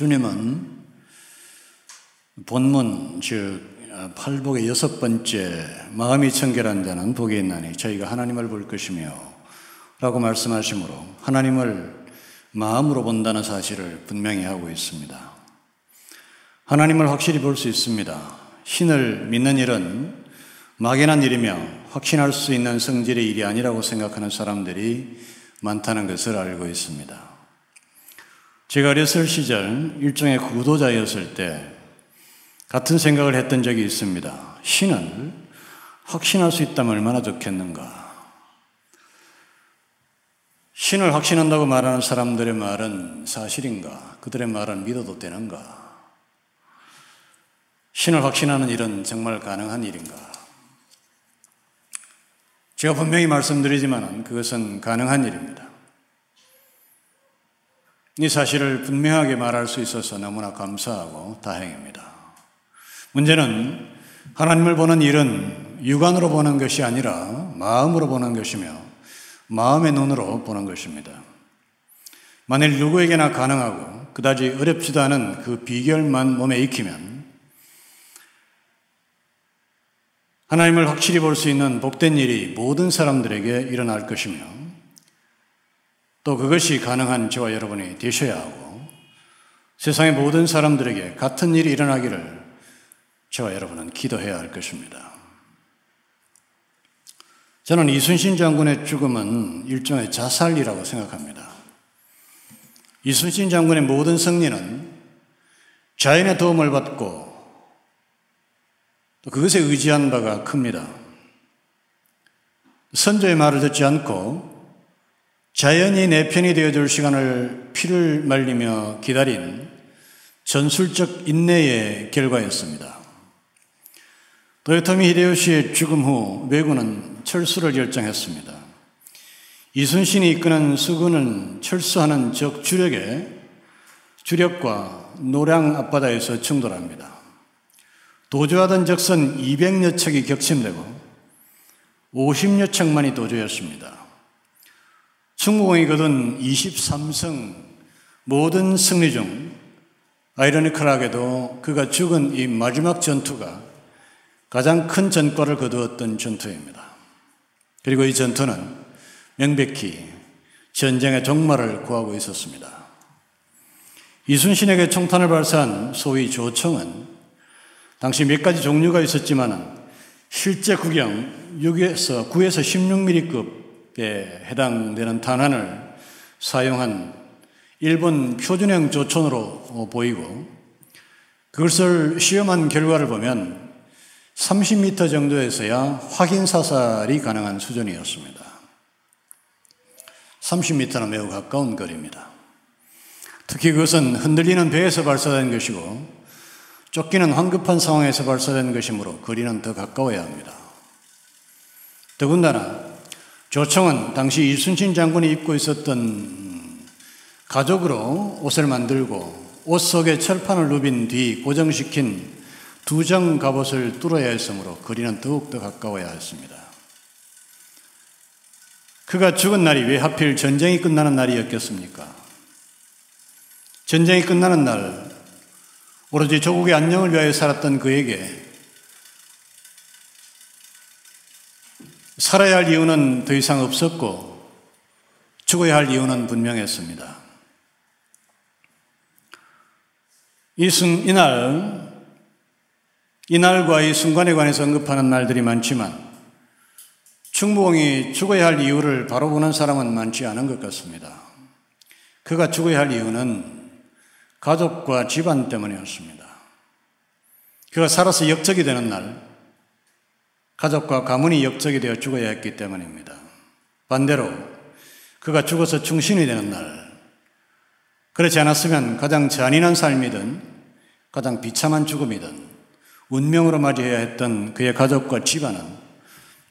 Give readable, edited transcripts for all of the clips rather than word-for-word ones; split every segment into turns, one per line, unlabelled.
주님은 본문 즉 팔복의 6번째 마음이 청결한 자는 복이 있나니 저희가 하나님을 볼 것이며 라고 말씀하시므로 하나님을 마음으로 본다는 사실을 분명히 하고 있습니다. 하나님을 확실히 볼 수 있습니다. 신을 믿는 일은 막연한 일이며 확신할 수 있는 성질의 일이 아니라고 생각하는 사람들이 많다는 것을 알고 있습니다. 제가 어렸을 시절 일종의 구도자였을 때 같은 생각을 했던 적이 있습니다. 신을 확신할 수 있다면 얼마나 좋겠는가. 신을 확신한다고 말하는 사람들의 말은 사실인가? 그들의 말은 믿어도 되는가? 신을 확신하는 일은 정말 가능한 일인가? 제가 분명히 말씀드리지만 그것은 가능한 일입니다. 이 사실을 분명하게 말할 수 있어서 너무나 감사하고 다행입니다. 문제는 하나님을 보는 일은 육안으로 보는 것이 아니라 마음으로 보는 것이며 마음의 눈으로 보는 것입니다. 만일 누구에게나 가능하고 그다지 어렵지도 않은 그 비결만 몸에 익히면 하나님을 확실히 볼 수 있는 복된 일이 모든 사람들에게 일어날 것이며 또 그것이 가능한 저와 여러분이 되셔야 하고 세상의 모든 사람들에게 같은 일이 일어나기를 저와 여러분은 기도해야 할 것입니다. 저는 이순신 장군의 죽음은 일종의 자살이라고 생각합니다. 이순신 장군의 모든 승리는 자연의 도움을 받고 또 그것에 의지한 바가 큽니다. 선조의 말을 듣지 않고 자연이 내 편이 되어줄 시간을 피를 말리며 기다린 전술적 인내의 결과였습니다. 도요토미 히데요시의 죽음 후 왜군은 철수를 결정했습니다. 이순신이 이끄는 수군은 철수하는 적 주력과 노량 앞바다에서 충돌합니다. 도주하던 적선 200여 척이 격침되고 50여 척만이 도주했습니다. 충무공이 거둔 23승 모든 승리 중 아이러니컬하게도 그가 죽은 이 마지막 전투가 가장 큰 전과를 거두었던 전투입니다. 그리고 이 전투는 명백히 전쟁의 종말을 구하고 있었습니다. 이순신에게 총탄을 발사한 소위 조총은 당시 몇 가지 종류가 있었지만 실제 구경 9에서 16mm급에 해당되는 탄환을 사용한 일본 표준형 조총으로 보이고 그것을 시험한 결과를 보면 30m 정도에서야 확인 사살이 가능한 수준이었습니다. 30m는 매우 가까운 거리입니다. 특히 그것은 흔들리는 배에서 발사된 것이고 쫓기는 황급한 상황에서 발사된 것이므로 거리는 더 가까워야 합니다. 더군다나 조총은 당시 이순신 장군이 입고 있었던 가죽으로 옷을 만들고 옷 속에 철판을 누빈 뒤 고정시킨 두정 갑옷을 뚫어야 했으므로 거리는 더욱더 가까워야 했습니다. 그가 죽은 날이 왜 하필 전쟁이 끝나는 날이었겠습니까? 전쟁이 끝나는 날 오로지 조국의 안녕을 위하여 살았던 그에게 살아야 할 이유는 더 이상 없었고 죽어야 할 이유는 분명했습니다. 이날과 이 순간에 관해서 언급하는 말들이 많지만 충무공이 죽어야 할 이유를 바로 보는 사람은 많지 않은 것 같습니다. 그가 죽어야 할 이유는 가족과 집안 때문이었습니다. 그가 살아서 역적이 되는 날, 가족과 가문이 역적이 되어 죽어야 했기 때문입니다. 반대로 그가 죽어서 충신이 되는 날, 그렇지 않았으면 가장 잔인한 삶이든 가장 비참한 죽음이든 운명으로 맞이해야 했던 그의 가족과 집안은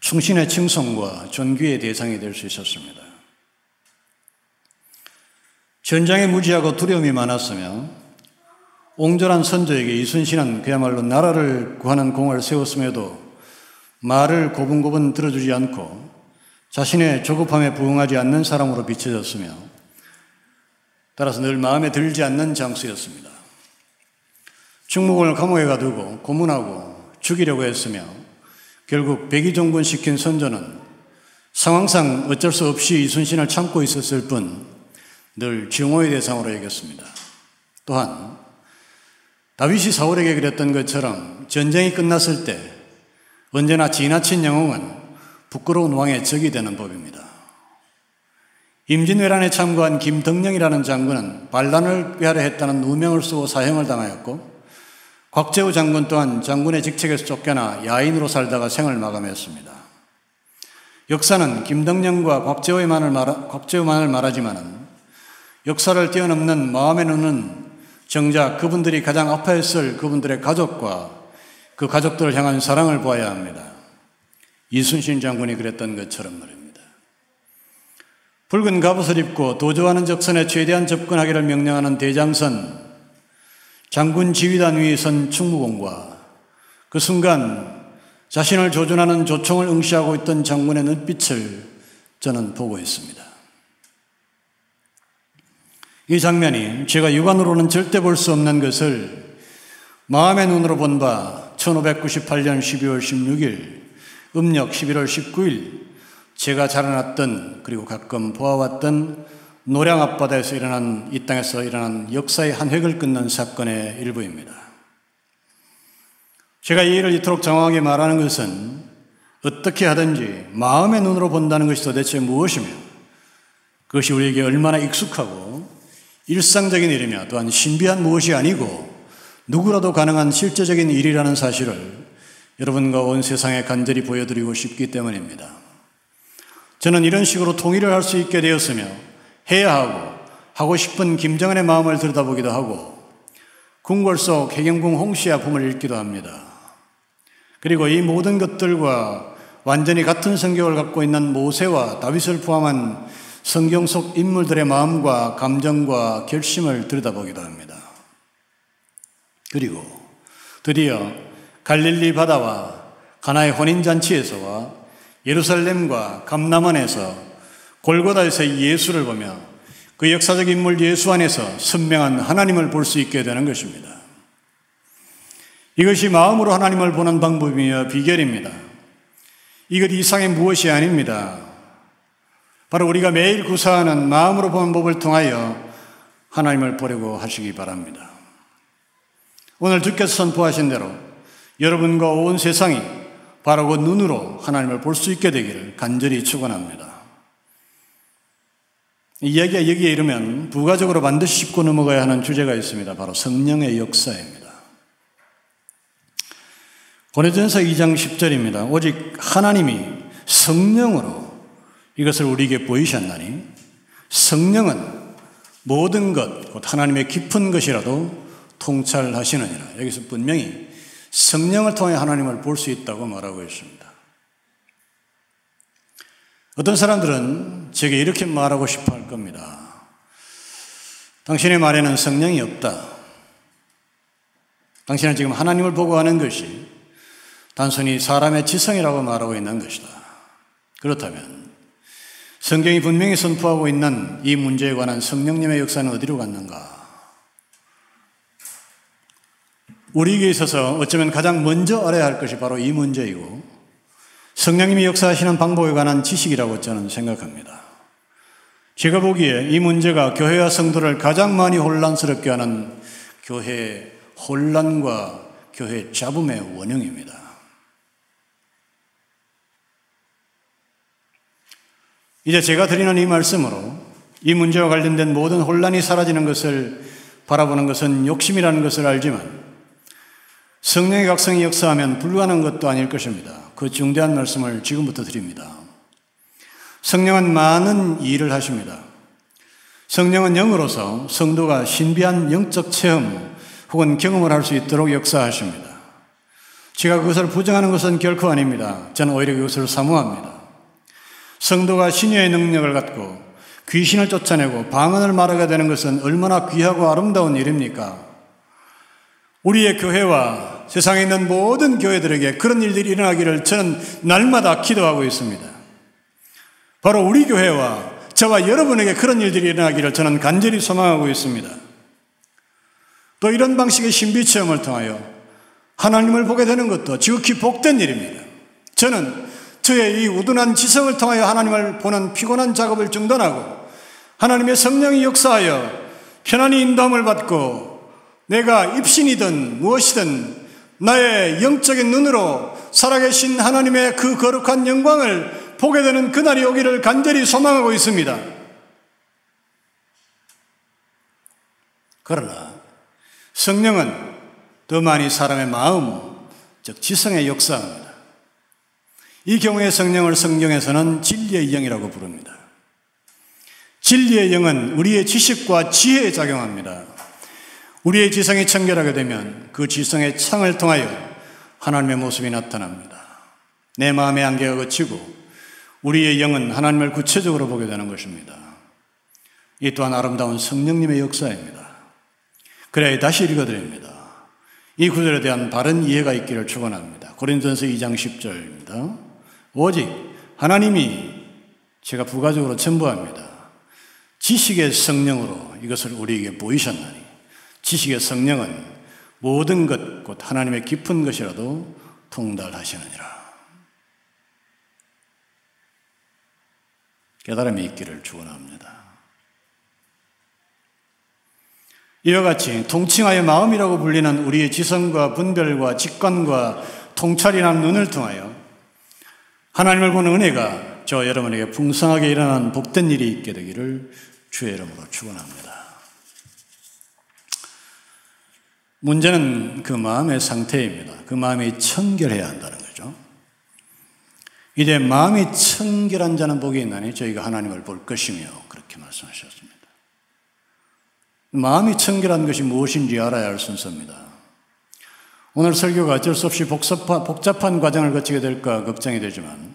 충신의 칭송과 존귀의 대상이 될 수 있었습니다. 전장에 무지하고 두려움이 많았으며 옹졸한 선조에게 이순신은 그야말로 나라를 구하는 공을 세웠음에도 말을 고분고분 들어주지 않고 자신의 조급함에 부응하지 않는 사람으로 비춰졌으며 따라서 늘 마음에 들지 않는 장수였습니다. 충무공을 감옥에 가두고 고문하고 죽이려고 했으며 결국 백의종군 시킨 선조는 상황상 어쩔 수 없이 이순신을 참고 있었을 뿐 늘 증오의 대상으로 여겼습니다. 또한 다윗이 사울에게 그랬던 것처럼 전쟁이 끝났을 때 언제나 지나친 영웅은 부끄러운 왕의 적이 되는 법입니다. 임진왜란에 참가한 김덕령이라는 장군은 반란을 꾀하려 했다는 누명을 쓰고 사형을 당하였고, 곽재우 장군 또한 장군의 직책에서 쫓겨나 야인으로 살다가 생을 마감했습니다. 역사는 김덕령과 곽재우만을 말하지만은 역사를 뛰어넘는 마음의 눈은 정작 그분들이 가장 아파했을 그분들의 가족과 그 가족들을 향한 사랑을 보아야 합니다. 이순신 장군이 그랬던 것처럼 말입니다. 붉은 갑옷을 입고 도주하는 적선에 최대한 접근하기를 명령하는 대장선, 장군 지휘단 위에 선 충무공과 그 순간 자신을 조준하는 조총을 응시하고 있던 장군의 눈빛을 저는 보고 있습니다. 이 장면이 제가 육안으로는 절대 볼 수 없는 것을 마음의 눈으로 본 바 1598년 12월 16일, 음력 11월 19일 제가 자라났던 그리고 가끔 보아왔던 노량 앞바다에서 이 땅에서 일어난 역사의 한 획을 끊는 사건의 일부입니다. 제가 이 일을 이토록 장황하게 말하는 것은 어떻게 하든지 마음의 눈으로 본다는 것이 도대체 무엇이며 그것이 우리에게 얼마나 익숙하고 일상적인 일이며 또한 신비한 무엇이 아니고 누구라도 가능한 실제적인 일이라는 사실을 여러분과 온 세상에 간절히 보여드리고 싶기 때문입니다. 저는 이런 식으로 통일을 할 수 있게 되었으며 해야 하고 싶은 김정은의 마음을 들여다보기도 하고 궁궐 속 해경궁 홍씨의 아픔을 읽기도 합니다. 그리고 이 모든 것들과 완전히 같은 성격을 갖고 있는 모세와 다윗을 포함한 성경 속 인물들의 마음과 감정과 결심을 들여다보기도 합니다. 그리고 드디어 갈릴리 바다와 가나의 혼인잔치에서와 예루살렘과 감람원에서 골고다에서 예수를 보며 그 역사적 인물 예수 안에서 선명한 하나님을 볼 수 있게 되는 것입니다. 이것이 마음으로 하나님을 보는 방법이며 비결입니다. 이것 이상의 무엇이 아닙니다. 바로 우리가 매일 구사하는 마음으로 보는 법을 통하여 하나님을 보려고 하시기 바랍니다. 오늘 주께서 선포하신 대로 여러분과 온 세상이 바로 그 눈으로 하나님을 볼 수 있게 되기를 간절히 축원합니다. 이야기가 여기에 이르면 부가적으로 반드시 짚고 넘어가야 하는 주제가 있습니다. 바로 성령의 역사입니다. 고린도전서 2장 10절입니다. 오직 하나님이 성령으로 이것을 우리에게 보이셨나니 성령은 모든 것, 곧 하나님의 깊은 것이라도 통찰하시느니라. 여기서 분명히 성령을 통해 하나님을 볼 수 있다고 말하고 있습니다. 어떤 사람들은 제게 이렇게 말하고 싶어 할 겁니다. 당신의 말에는 성령이 없다. 당신은 지금 하나님을 보고 하는 것이 단순히 사람의 지성이라고 말하고 있는 것이다. 그렇다면 성경이 분명히 선포하고 있는 이 문제에 관한 성령님의 역사는 어디로 갔는가? 우리에게 있어서 어쩌면 가장 먼저 알아야 할 것이 바로 이 문제이고 성령님이 역사하시는 방법에 관한 지식이라고 저는 생각합니다. 제가 보기에 이 문제가 교회와 성도를 가장 많이 혼란스럽게 하는 교회의 혼란과 교회의 잡음의 원흉입니다. 이제 제가 드리는 이 말씀으로 이 문제와 관련된 모든 혼란이 사라지는 것을 바라보는 것은 욕심이라는 것을 알지만 성령의 각성이 역사하면 불가능한 것도 아닐 것입니다. 그 중대한 말씀을 지금부터 드립니다. 성령은 많은 일을 하십니다. 성령은 영으로서 성도가 신비한 영적 체험 혹은 경험을 할 수 있도록 역사하십니다. 제가 그것을 부정하는 것은 결코 아닙니다. 저는 오히려 그것을 사모합니다. 성도가 신유의 능력을 갖고 귀신을 쫓아내고 방언을 말하게 되는 것은 얼마나 귀하고 아름다운 일입니까? 우리의 교회와 세상에 있는 모든 교회들에게 그런 일들이 일어나기를 저는 날마다 기도하고 있습니다. 바로 우리 교회와 저와 여러분에게 그런 일들이 일어나기를 저는 간절히 소망하고 있습니다. 또 이런 방식의 신비체험을 통하여 하나님을 보게 되는 것도 지극히 복된 일입니다. 저는 저의 이 우둔한 지성을 통하여 하나님을 보는 피곤한 작업을 중단하고 하나님의 성령이 역사하여 편안히 인도함을 받고 내가 입신이든 무엇이든 나의 영적인 눈으로 살아계신 하나님의 그 거룩한 영광을 보게 되는 그날이 오기를 간절히 소망하고 있습니다. 그러나 성령은 더 많이 사람의 마음, 즉 지성에 역사합니다. 이 경우에 성령을 성경에서는 진리의 영이라고 부릅니다. 진리의 영은 우리의 지식과 지혜에 작용합니다. 우리의 지성이 청결하게 되면 그 지성의 창을 통하여 하나님의 모습이 나타납니다. 내 마음의 안개가 걷히고 우리의 영은 하나님을 구체적으로 보게 되는 것입니다. 이 또한 아름다운 성령님의 역사입니다. 그래야 다시 읽어드립니다. 이 구절에 대한 바른 이해가 있기를 축원합니다. 고린도전서 2장 10절입니다. 오직 하나님이, 제가 부가적으로 첨부합니다, 지식의 성령으로 이것을 우리에게 보이셨나니 지식의 성령은 모든 것 곧 하나님의 깊은 것이라도 통달하시느니라. 깨달음이 있기를 축원합니다. 이와 같이 통칭하여 마음이라고 불리는 우리의 지성과 분별과 직관과 통찰이란 눈을 통하여 하나님을 보는 은혜가 저와 여러분에게 풍성하게 일어난 복된 일이 있게 되기를 주의 이름으로 축원합니다. 문제는 그 마음의 상태입니다. 그 마음이 청결해야 한다는 거죠. 이제 마음이 청결한 자는 복이 있나니 저희가 하나님을 볼 것이며 그렇게 말씀하셨습니다. 마음이 청결한 것이 무엇인지 알아야 할 순서입니다. 오늘 설교가 어쩔 수 없이 복잡한 과정을 거치게 될까 걱정이 되지만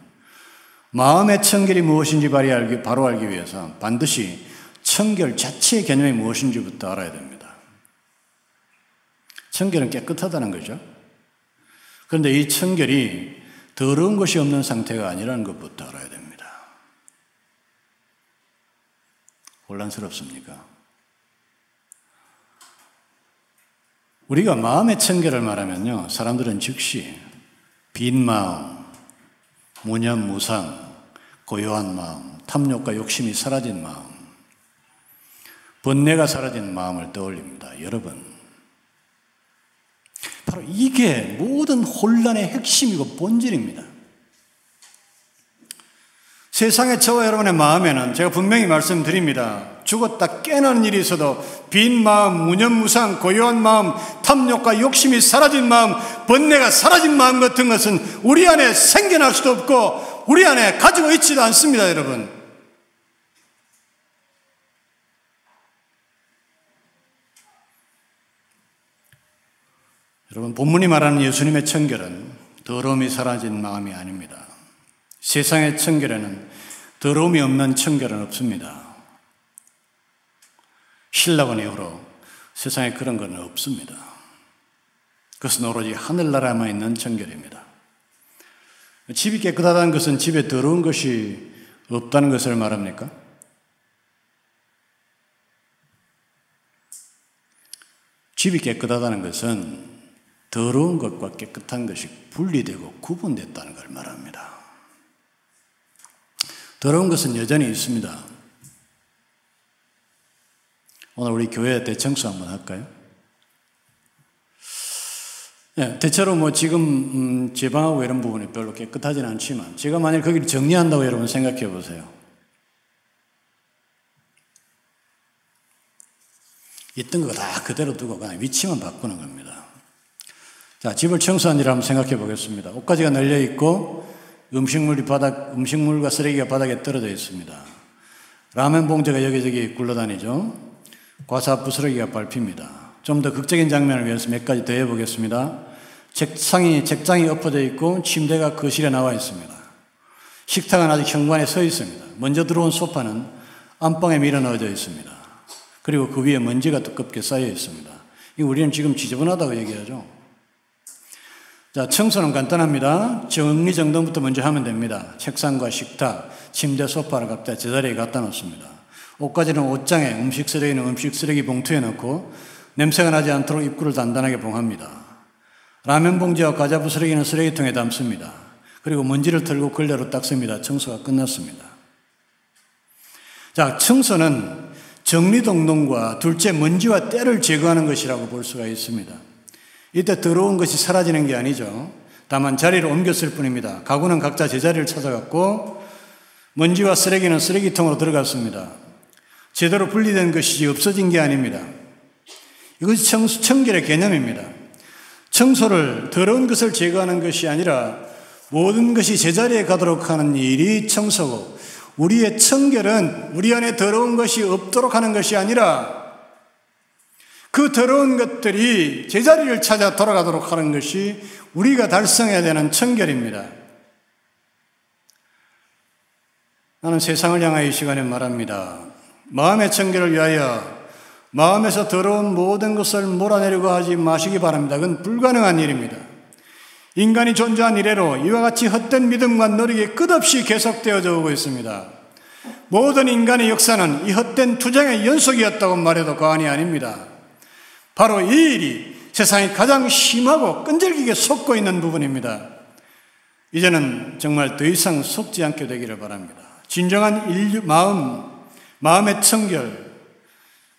마음의 청결이 무엇인지 바로 알기 위해서 반드시 청결 자체의 개념이 무엇인지부터 알아야 됩니다. 청결은 깨끗하다는 거죠. 그런데 이 청결이 더러운 것이 없는 상태가 아니라는 것부터 알아야 됩니다. 혼란스럽습니까? 우리가 마음의 청결을 말하면요, 사람들은 즉시 빈 마음, 무념무상, 고요한 마음, 탐욕과 욕심이 사라진 마음, 번뇌가 사라진 마음을 떠올립니다. 여러분, 바로 이게 모든 혼란의 핵심이고 본질입니다. 세상의 저와 여러분의 마음에는 제가 분명히 말씀드립니다. 죽었다 깨어나는 일이 있어도 빈 마음, 무념무상, 고요한 마음, 탐욕과 욕심이 사라진 마음, 번뇌가 사라진 마음 같은 것은 우리 안에 생겨날 수도 없고 우리 안에 가지고 있지도 않습니다, 여러분. 여러분, 본문이 말하는 예수님의 청결은 더러움이 사라진 마음이 아닙니다. 세상의 청결에는 더러움이 없는 청결은 없습니다. 신라권 이후로 세상에 그런 건 없습니다. 그것은 오로지 하늘나라에만 있는 청결입니다. 집이 깨끗하다는 것은 집에 더러운 것이 없다는 것을 말합니까? 집이 깨끗하다는 것은 더러운 것과 깨끗한 것이 분리되고 구분됐다는 걸 말합니다. 더러운 것은 여전히 있습니다. 오늘 우리 교회 대청소 한번 할까요? 네, 대체로 지금 제 방하고 이런 부분이 별로 깨끗하지는 않지만 제가 만약 거기를 정리한다고 여러분 생각해 보세요. 있던 거 다 그대로 두고 그냥 위치만 바꾸는 겁니다. 자, 집을 청소한 일을 한번 생각해 보겠습니다. 옷가지가 널려 있고 음식물과 쓰레기가 바닥에 떨어져 있습니다. 라면 봉지가 여기저기 굴러다니죠. 과사 부스러기가 밟힙니다. 좀 더 극적인 장면을 위해서 몇 가지 더 해보겠습니다. 책장이 엎어져 있고 침대가 거실에 나와 있습니다. 식탁은 아직 현관에 서 있습니다. 먼저 들어온 소파는 안방에 밀어 넣어져 있습니다. 그리고 그 위에 먼지가 두껍게 쌓여 있습니다. 이거 우리는 지금 지저분하다고 얘기하죠. 자, 청소는 간단합니다. 정리정돈부터 먼저 하면 됩니다. 책상과 식탁, 침대, 소파를 각자 제자리에 갖다 놓습니다. 옷가지는 옷장에, 음식 쓰레기는 음식 쓰레기 봉투에 넣고 냄새가 나지 않도록 입구를 단단하게 봉합니다. 라면 봉지와 과자 부스러기는 쓰레기통에 담습니다. 그리고 먼지를 털고 걸레로 닦습니다. 청소가 끝났습니다. 자, 청소는 정리동동과 둘째 먼지와 때를 제거하는 것이라고 볼 수가 있습니다. 이때 더러운 것이 사라지는 게 아니죠. 다만 자리를 옮겼을 뿐입니다. 가구는 각자 제자리를 찾아갔고 먼지와 쓰레기는 쓰레기통으로 들어갔습니다. 제대로 분리된 것이지 없어진 게 아닙니다. 이것이 청결의 개념입니다. 청소를 더러운 것을 제거하는 것이 아니라 모든 것이 제자리에 가도록 하는 일이 청소고, 우리의 청결은 우리 안에 더러운 것이 없도록 하는 것이 아니라 그 더러운 것들이 제자리를 찾아 돌아가도록 하는 것이 우리가 달성해야 되는 청결입니다. 나는 세상을 향하여 이 시간에 말합니다. 마음의 청결을 위하여 마음에서 더러운 모든 것을 몰아내려고 하지 마시기 바랍니다. 그건 불가능한 일입니다. 인간이 존재한 이래로 이와 같이 헛된 믿음과 노력이 끝없이 계속되어져 오고 있습니다. 모든 인간의 역사는 이 헛된 투쟁의 연속이었다고 말해도 과언이 아닙니다. 바로 이 일이 세상에 가장 심하고 끈질기게 속고 있는 부분입니다. 이제는 정말 더 이상 속지 않게 되기를 바랍니다. 진정한 인류 마음의 청결,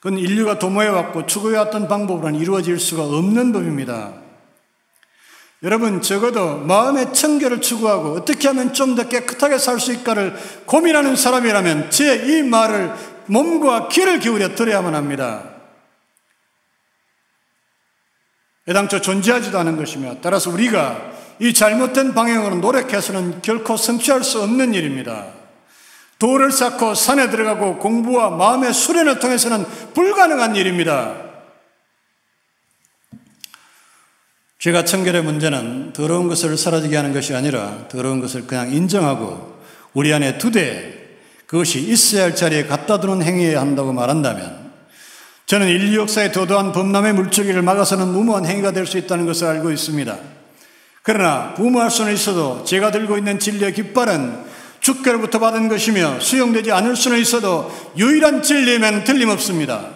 그건 인류가 도모해왔고 추구해왔던 방법으로는 이루어질 수가 없는 법입니다. 여러분, 적어도 마음의 청결을 추구하고 어떻게 하면 좀 더 깨끗하게 살 수 있을까를 고민하는 사람이라면 제 이 말을 몸과 귀를 기울여 들어야만 합니다. 애당초 존재하지도 않은 것이며, 따라서 우리가 이 잘못된 방향으로 노력해서는 결코 성취할 수 없는 일입니다. 돌을 쌓고 산에 들어가고 공부와 마음의 수련을 통해서는 불가능한 일입니다. 죄가 청결의 문제는 더러운 것을 사라지게 하는 것이 아니라 더러운 것을 그냥 인정하고 우리 안에 두되 그것이 있어야 할 자리에 갖다 두는 행위여야 한다고 말한다면, 저는 인류 역사의 도도한 범람의 물줄기를 막아서는 무모한 행위가 될 수 있다는 것을 알고 있습니다. 그러나 무모할 수는 있어도 제가 들고 있는 진리의 깃발은 주께로부터 받은 것이며 수용되지 않을 수는 있어도 유일한 진리면 틀림없습니다.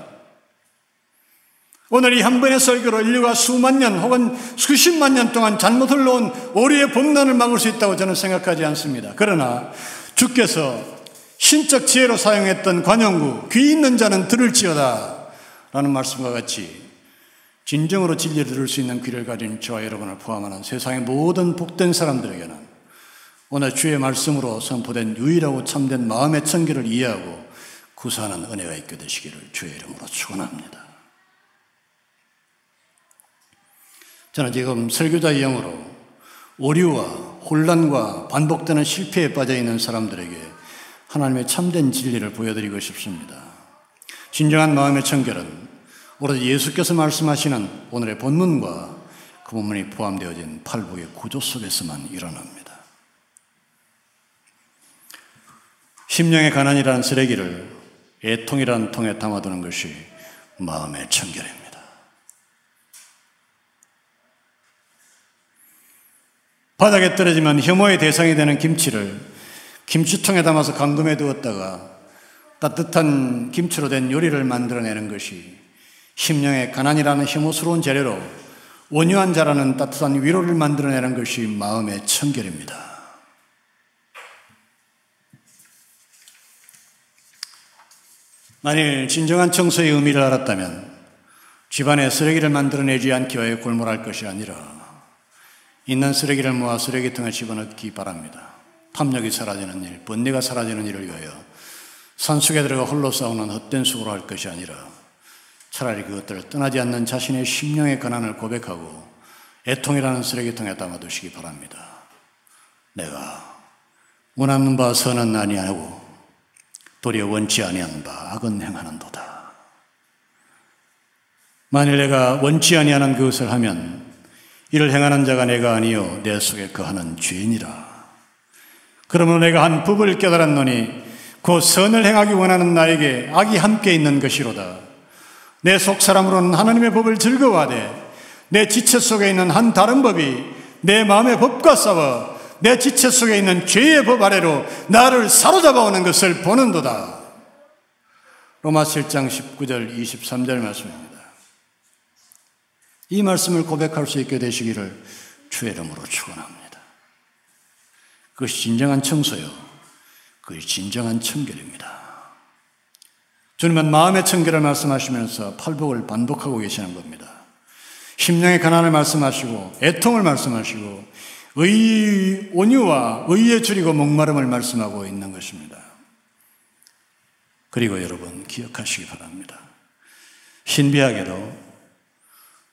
오늘 이 한 번의 설교로 인류가 수만 년 혹은 수십만 년 동안 잘못 흘러온 오류의 범람을 막을 수 있다고 저는 생각하지 않습니다. 그러나 주께서 신적 지혜로 사용했던 관용구, 귀 있는 자는 들을지어다 라는 말씀과 같이 진정으로 진리를 들을 수 있는 귀를 가진 저와 여러분을 포함하는 세상의 모든 복된 사람들에게는 오늘 주의 말씀으로 선포된 유일하고 참된 마음의 청결을 이해하고 구사하는 은혜가 있게 되시기를 주의 이름으로 축원합니다. 저는 지금 설교자의 영으로 오류와 혼란과 반복되는 실패에 빠져있는 사람들에게 하나님의 참된 진리를 보여드리고 싶습니다. 진정한 마음의 청결은 오로지 예수께서 말씀하시는 오늘의 본문과 그 본문이 포함되어진 팔복의 구조 속에서만 일어납니다. 심령의 가난이라는 쓰레기를 애통이라는 통에 담아두는 것이 마음의 청결입니다. 바닥에 떨어지면 혐오의 대상이 되는 김치를 김치통에 담아서 감금해 두었다가 따뜻한 김치로 된 요리를 만들어내는 것이 심령의 가난이라는 혐오스러운 재료로 온유한 자라는 따뜻한 위로를 만들어내는 것이 마음의 청결입니다. 만일 진정한 청소의 의미를 알았다면 집안에 쓰레기를 만들어내지 않기 위해 골몰할 것이 아니라 있는 쓰레기를 모아 쓰레기통에 집어넣기 바랍니다. 탐욕이 사라지는 일, 번뇌가 사라지는 일을 위하여 산속에 들어가 홀로 싸우는 헛된 수고를 할 것이 아니라 차라리 그것들을 떠나지 않는 자신의 심령의 가난을 고백하고 애통이라는 쓰레기통에 담아두시기 바랍니다. 내가 원하는 바 선은 아니하고 도리어 원치 아니하는 바 악은 행하는도다. 만일 내가 원치 아니하는 그것을 하면 이를 행하는 자가 내가 아니요 내 속에 거하는 죄인이라. 그러므로 내가 한 법을 깨달았노니 곧 선을 행하기 원하는 나에게 악이 함께 있는 것이로다. 내 속 사람으로는 하나님의 법을 즐거워하되 내 지체 속에 있는 한 다른 법이 내 마음의 법과 싸워 내 지체 속에 있는 죄의 법 아래로 나를 사로잡아오는 것을 보는도다. 로마 7장 19절 23절 말씀입니다. 이 말씀을 고백할 수 있게 되시기를 주의 이름으로 축원합니다. 그것이 진정한 청소요, 그것이 진정한 청결입니다. 주님은 마음의 청결을 말씀하시면서 팔복을 반복하고 계시는 겁니다. 심령의 가난을 말씀하시고 애통을 말씀하시고 온유와 의에 줄이고 목마름을 말씀하고 있는 것입니다. 그리고 여러분 기억하시기 바랍니다. 신비하게도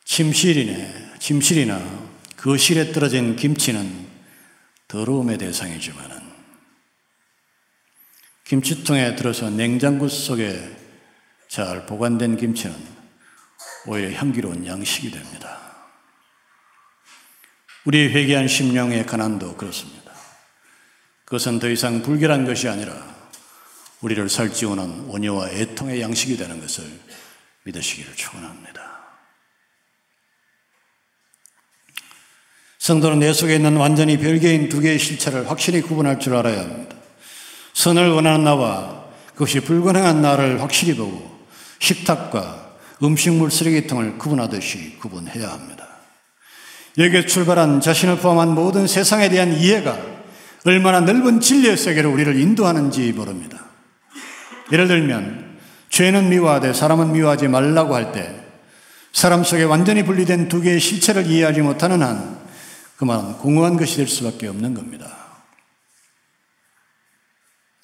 침실이나 거실에 떨어진 김치는 더러움의 대상이지만은 김치통에 들어서 냉장고 속에 잘 보관된 김치는 오히려 향기로운 양식이 됩니다. 우리의 회개한 심령의 가난도 그렇습니다. 그것은 더 이상 불결한 것이 아니라 우리를 살찌우는 온유와 애통의 양식이 되는 것을 믿으시기를 축원합니다. 성도는 내 속에 있는 완전히 별개인 두 개의 실체를 확실히 구분할 줄 알아야 합니다. 선을 원하는 나와 그것이 불가능한 나를 확실히 보고 식탁과 음식물 쓰레기통을 구분하듯이 구분해야 합니다. 여기에 출발한 자신을 포함한 모든 세상에 대한 이해가 얼마나 넓은 진리의 세계로 우리를 인도하는지 모릅니다. 예를 들면 죄는 미워하되 사람은 미워하지 말라고 할 때 사람 속에 완전히 분리된 두 개의 실체를 이해하지 못하는 한 그 말은 공허한 것이 될 수밖에 없는 겁니다.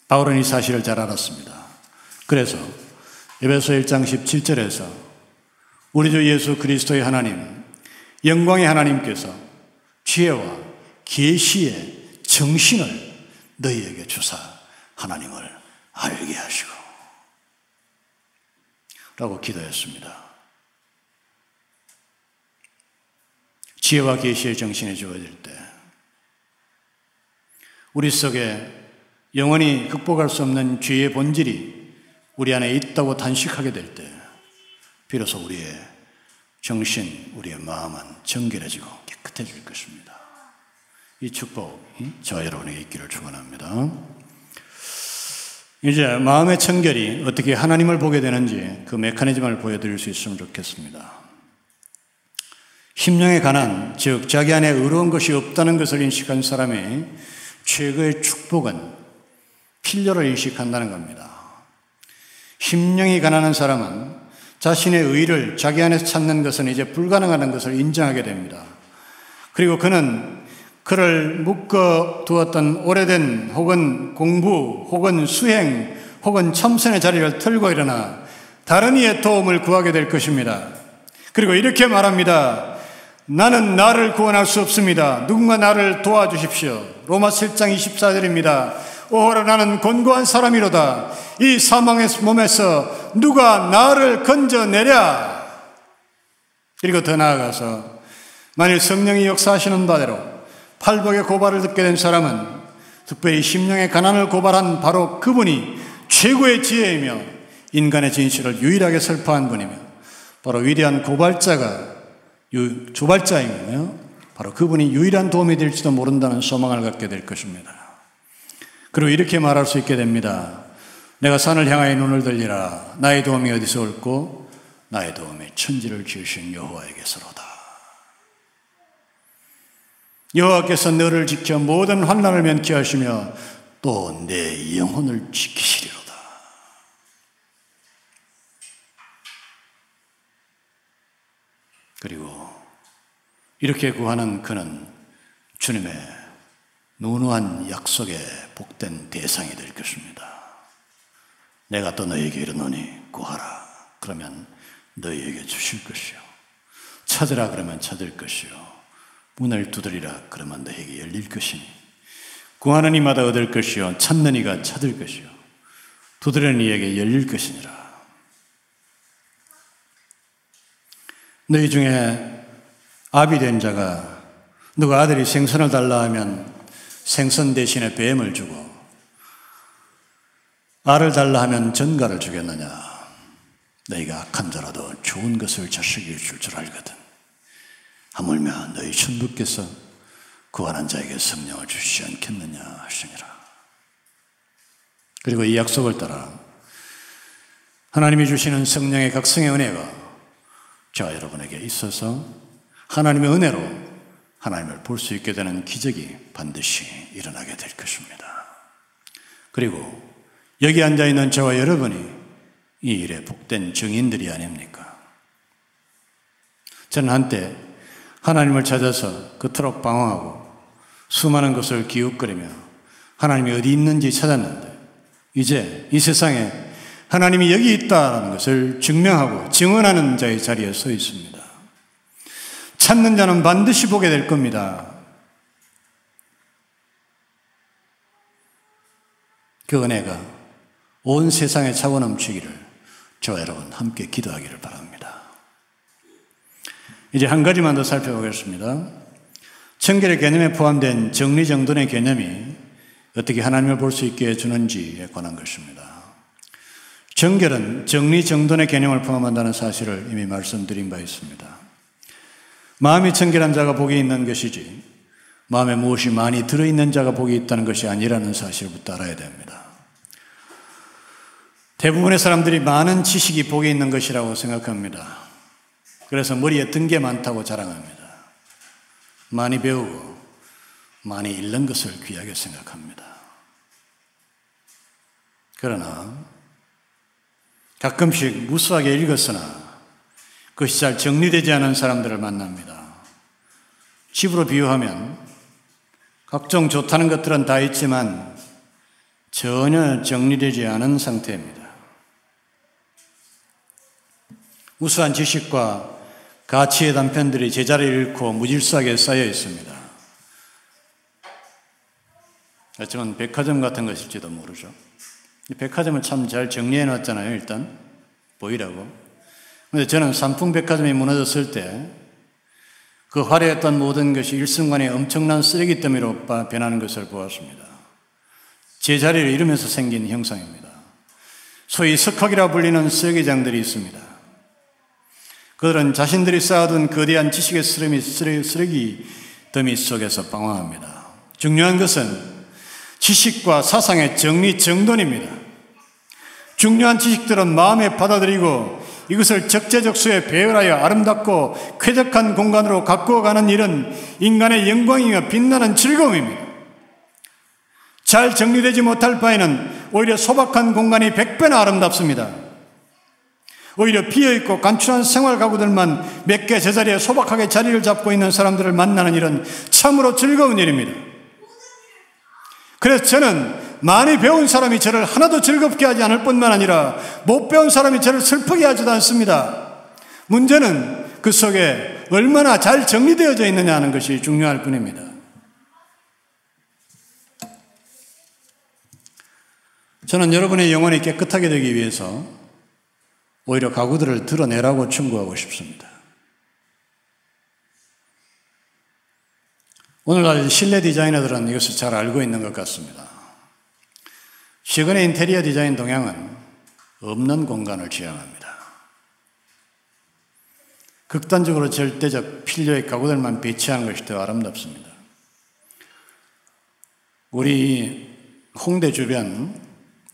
바울은 이 사실을 잘 알았습니다. 그래서 에베소 1장 17절에서 우리 주 예수 그리스도의 하나님, 영광의 하나님께서 지혜와 계시의 정신을 너희에게 주사 하나님을 알게 하시고 라고 기도했습니다. 지혜와 계시의 정신이 주어질 때 우리 속에 영원히 극복할 수 없는 죄의 본질이 우리 안에 있다고 단식하게 될 때 비로소 우리의 정신, 우리의 마음은 정결해지고 깨끗해질 것입니다. 이 축복이 저와 여러분에게 있기를 축원합니다. 이제 마음의 청결이 어떻게 하나님을 보게 되는지 그 메커니즘을 보여드릴 수 있으면 좋겠습니다. 심령의 가난, 즉 자기 안에 의로운 것이 없다는 것을 인식한 사람의 최고의 축복은 필요를 인식한다는 겁니다. 심령이 가난한 사람은 자신의 의를 자기 안에서 찾는 것은 이제 불가능하다는 것을 인정하게 됩니다. 그리고 그를 묶어 두었던 오래된 혹은 공부 혹은 수행 혹은 참선의 자리를 털고 일어나 다른 이의 도움을 구하게 될 것입니다. 그리고 이렇게 말합니다. 나는 나를 구원할 수 없습니다. 누군가 나를 도와주십시오. 로마서 7장 24절입니다. 오호라 나는 곤고한 사람이로다. 이 사망의 몸에서 누가 나를 건져내랴. 그리고 더 나아가서 만일 성령이 역사하시는 바대로 팔복의 고발을 듣게 된 사람은 특별히 심령의 가난을 고발한 바로 그분이 최고의 지혜이며 인간의 진실을 유일하게 설파한 분이며 바로 위대한 조발자이며 바로 그분이 유일한 도움이 될지도 모른다는 소망을 갖게 될 것입니다. 그리고 이렇게 말할 수 있게 됩니다. 내가 산을 향하여 눈을 들리라. 나의 도움이 어디서 올고 나의 도움이 천지를 지으신 여호와에게서로다. 여호와께서 너를 지켜 모든 환난을 면케 하시며 또 내 영혼을 지키시리로다. 그리고 이렇게 구하는 그는 주님의 누누한 약속에 복된 대상이 될 것입니다. 내가 또 너희에게 이르노니 구하라. 그러면 너희에게 주실 것이요. 찾으라 그러면 찾을 것이요. 문을 두드리라 그러면 너희에게 열릴 것이니 구하는 이마다 얻을 것이요. 찾는 이가 찾을 것이요. 두드리는 이에게 열릴 것이니라. 너희 중에 아비 된 자가 누가 아들이 생선을 달라 하면 생선 대신에 뱀을 주고 알을 달라 하면 전갈을 주겠느냐. 너희가 악한 자라도 좋은 것을 자식에게 줄 줄 알거든. 하물며 너희 천부께서 구하는 자에게 성령을 주시지 않겠느냐 하시니라. 그리고 이 약속을 따라 하나님이 주시는 성령의 각성의 은혜가 저와 여러분에게 있어서 하나님의 은혜로 하나님을 볼 수 있게 되는 기적이 반드시 일어나게 될 것입니다. 그리고 여기 앉아있는 저와 여러분이 이 일에 복된 증인들이 아닙니까? 저는 한때 하나님을 찾아서 그토록 방황하고 수많은 것을 기웃거리며 하나님이 어디 있는지 찾았는데 이제 이 세상에 하나님이 여기 있다는 것을 증명하고 증언하는 자의 자리에 서 있습니다. 찾는 자는 반드시 보게 될 겁니다. 그 은혜가 온 세상에 차고 넘치기를 저와 여러분 함께 기도하기를 바랍니다. 이제 한 가지만 더 살펴보겠습니다. 청결의 개념에 포함된 정리정돈의 개념이 어떻게 하나님을 볼 수 있게 해주는지에 관한 것입니다. 정결은 정리정돈의 개념을 포함한다는 사실을 이미 말씀드린 바 있습니다. 마음이 청결한 자가 복이 있는 것이지 마음에 무엇이 많이 들어있는 자가 복이 있다는 것이 아니라는 사실부터 알아야 됩니다. 대부분의 사람들이 많은 지식이 복이 있는 것이라고 생각합니다. 그래서 머리에 든 게 많다고 자랑합니다. 많이 배우고 많이 읽는 것을 귀하게 생각합니다. 그러나 가끔씩 무수하게 읽었으나 그것이 잘 정리되지 않은 사람들을 만납니다. 집으로 비유하면 각종 좋다는 것들은 다 있지만 전혀 정리되지 않은 상태입니다. 우수한 지식과 가치의 단편들이 제자리를 잃고 무질서하게 쌓여 있습니다. 하지만 백화점 같은 것일지도 모르죠. 이 백화점을 참 잘 정리해 놨잖아요. 일단 보이라고. 그런데 저는 삼풍백화점이 무너졌을 때 그 화려했던 모든 것이 일순간에 엄청난 쓰레기 더미로 변하는 것을 보았습니다. 제자리를 잃으면서 생긴 형상입니다. 소위 석학이라 불리는 쓰레기장들이 있습니다. 그들은 자신들이 쌓아둔 거대한 지식의 쓰레기 더미 속에서 방황합니다. 중요한 것은 지식과 사상의 정리정돈입니다. 중요한 지식들은 마음에 받아들이고 이것을 적재적소에 배열하여 아름답고 쾌적한 공간으로 가꾸어가는 일은 인간의 영광이며 빛나는 즐거움입니다. 잘 정리되지 못할 바에는 오히려 소박한 공간이 100배나 아름답습니다. 오히려 비어있고 간추한 생활 가구들만 몇 개 제자리에 소박하게 자리를 잡고 있는 사람들을 만나는 일은 참으로 즐거운 일입니다. 그래서 저는 많이 배운 사람이 저를 하나도 즐겁게 하지 않을 뿐만 아니라 못 배운 사람이 저를 슬프게 하지도 않습니다. 문제는 그 속에 얼마나 잘 정리되어져 있느냐 하는 것이 중요할 뿐입니다. 저는 여러분의 영혼이 깨끗하게 되기 위해서 오히려 가구들을 드러내라고 충고하고 싶습니다. 오늘날 실내 디자이너들은 이것을 잘 알고 있는 것 같습니다. 최근의 인테리어 디자인 동향은 없는 공간을 지향합니다. 극단적으로 절대적 필요의 가구들만 배치하는 것이 더 아름답습니다. 우리 홍대 주변,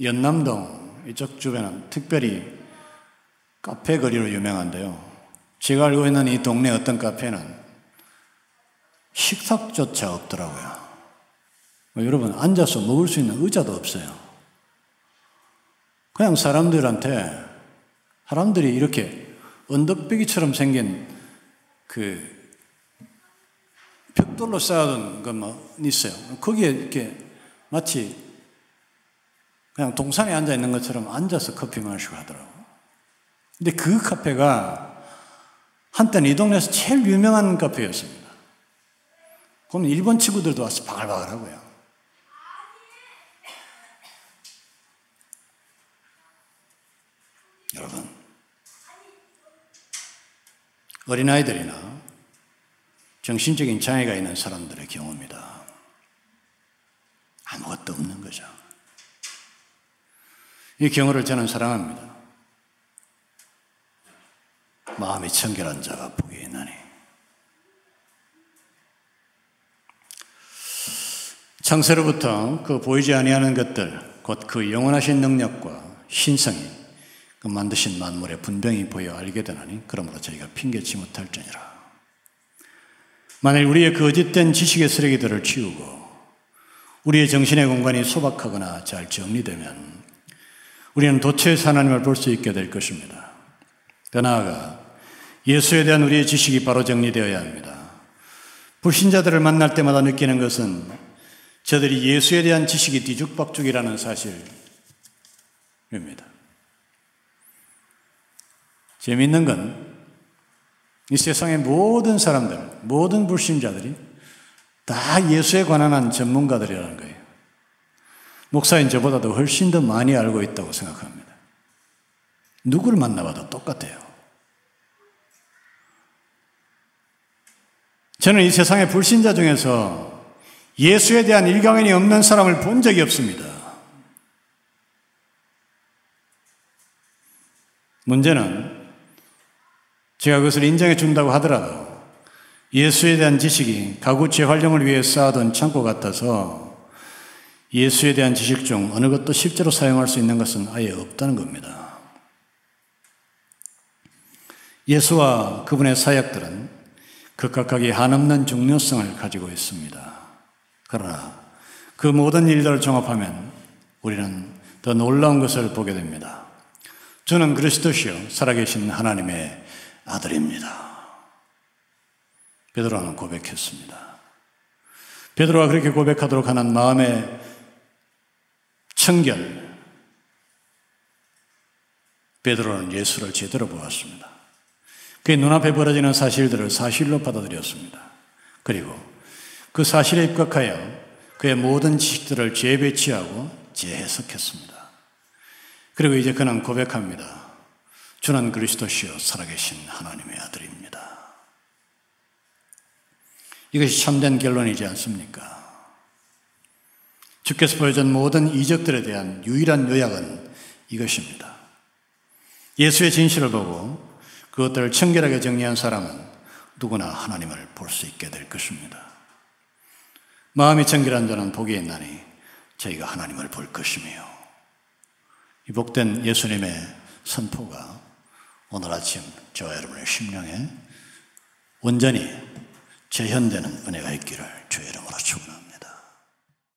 연남동 이쪽 주변은 특별히 카페 거리로 유명한데요. 제가 알고 있는 이 동네 어떤 카페는 식탁조차 없더라고요. 여러분, 앉아서 먹을 수 있는 의자도 없어요. 그냥 사람들이 이렇게 언덕배기처럼 생긴 그 벽돌로 쌓아둔 거 있어요. 거기에 이렇게 마치 그냥 동산에 앉아 있는 것처럼 앉아서 커피 마시고 하더라고요. 근데 그 카페가 한때는 이 동네에서 제일 유명한 카페였습니다. 그럼 일본 친구들도 와서 바글바글 하고요. 여러분, 어린아이들이나 정신적인 장애가 있는 사람들의 경우입니다. 아무것도 없는 거죠. 이 경우를 저는 사랑합니다. 마음이 청결한 자가 복이 있나니. 창세로부터 그 보이지 아니하는 것들, 곧 그 영원하신 능력과 신성이 그 만드신 만물의 분명히 보여 알게 되나니 그러므로 저희가 핑계치 못할지니라. 만일 우리의 거짓된 지식의 쓰레기들을 치우고 우리의 정신의 공간이 소박하거나 잘 정리되면 우리는 도처에서 하나님을 볼 수 있게 될 것입니다. 더 나아가 예수에 대한 우리의 지식이 바로 정리되어야 합니다. 불신자들을 만날 때마다 느끼는 것은 저들이 예수에 대한 지식이 뒤죽박죽이라는 사실입니다. 재미있는 건 이 세상의 모든 사람들, 모든 불신자들이 다 예수에 관한 한 전문가들이라는 거예요. 목사인 저보다도 훨씬 더 많이 알고 있다고 생각합니다. 누구를 만나봐도 똑같아요. 저는 이 세상의 불신자 중에서 예수에 대한 일강연이 없는 사람을 본 적이 없습니다. 문제는 제가 그것을 인정해 준다고 하더라도 예수에 대한 지식이 가구 재활용을 위해 쌓아둔 창고 같아서 예수에 대한 지식 중 어느 것도 실제로 사용할 수 있는 것은 아예 없다는 겁니다. 예수와 그분의 사역들은 극각하게 한없는 중요성을 가지고 있습니다. 그러나 그 모든 일들을 종합하면 우리는 더 놀라운 것을 보게 됩니다. 저는 그리스도시요 살아계신 하나님의 아들입니다. 베드로는 고백했습니다. 베드로가 그렇게 고백하도록 하는 마음의 청결, 베드로는 예수를 제대로 보았습니다. 그의 눈앞에 벌어지는 사실들을 사실로 받아들였습니다. 그리고 그 사실에 입각하여 그의 모든 지식들을 재배치하고 재해석했습니다. 그리고 이제 그는 고백합니다. 주는 그리스도시요 살아계신 하나님의 아들입니다. 이것이 참된 결론이지 않습니까? 주께서 보여준 모든 이적들에 대한 유일한 요약은 이것입니다. 예수의 진실을 보고 그것들을 청결하게 정리한 사람은 누구나 하나님을 볼 수 있게 될 것입니다. 마음이 청결한 자는 복이 있나니 저희가 하나님을 볼 것이며, 이 복된 예수님의 선포가 오늘 아침 저와 여러분의 심령에 온전히 재현되는 은혜가 있기를 주의 이름으로 축원합니다.